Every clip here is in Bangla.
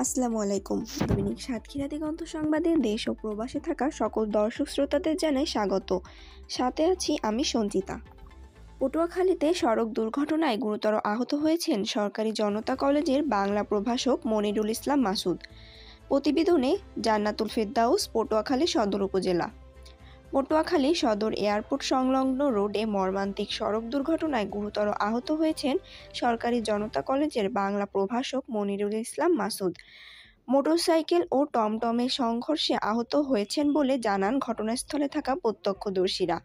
আসসালামু আলাইকুম। দৈনিক সাতক্ষীরা দিগন্ত সংবাদে দেশ ও প্রবাসে থাকা সকল দর্শক শ্রোতাদের জানাই স্বাগত। সাথে আছি আমি সঞ্চিতা। পটুয়াখালীতে সড়ক দুর্ঘটনায় গুরুতর আহত হয়েছেন সরকারি জনতা কলেজের বাংলা প্রভাষক মনিরুল ইসলাম মাসুদ। প্রতিবেদনে জান্নাতুল ফেরদাউস, পটুয়াখালী সদর উপজেলা। পটুয়াখালী সদর এয়ারপোর্ট সংলগ্ন রোডে মর্মান্তিক সড়ক দুর্ঘটনায় গুরুতর আহত হয়েছেন সরকারি জনতা কলেজের বাংলা প্রভাষক মনিরুল ইসলাম মাসুদ। মোটরসাইকেল ও টমটমের সংঘর্ষে আহত হয়েছেন বলে জানান ঘটনাস্থলে থাকা প্রত্যক্ষদর্শীরা।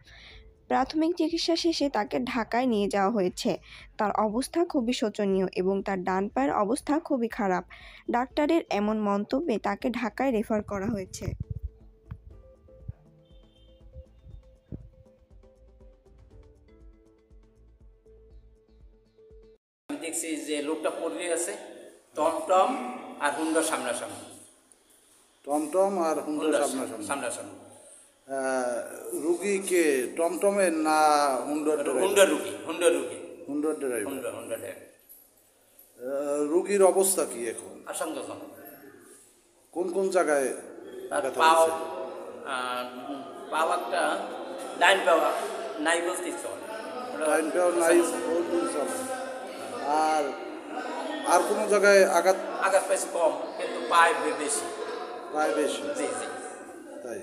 প্রাথমিক চিকিৎসা শেষে তাকে ঢাকায় নিয়ে যাওয়া হয়েছে। তার অবস্থা খুবই শোচনীয় এবং তার ডান পায়ের অবস্থা খুবই খারাপ। ডাক্তারের এমন মন্তব্যে তাকে ঢাকায় রেফার করা হয়েছে। দেখছি যে লোকটা পড়ে আছে, টমটম আর হুন্ডা সামনাসামনি। টমটম আর হুন্ডা সামনাসামনি। সামনাসামনি রুগী কে টমটমের না হুন্ডার হুন্ডা রুগী, হুন্ডা রুগী, হুন্ডার ড্রাইভার? Honda Honda driver. রুগীর অবস্থা কি এখন? আশঙ্কাজনক। কোন কোন জায়গায় তার ব্যথা পাও, হয়েছে? একটা ডাইন পাওয়া নাই বলতে চলে, টাইমটাও নাই বলতেই চলে। আর আর কোনো জায়গায় আঘাত আঘাত পাইছে কম, কিন্তু পায় বেশি। প্রায় বেশি, জি জি। তাই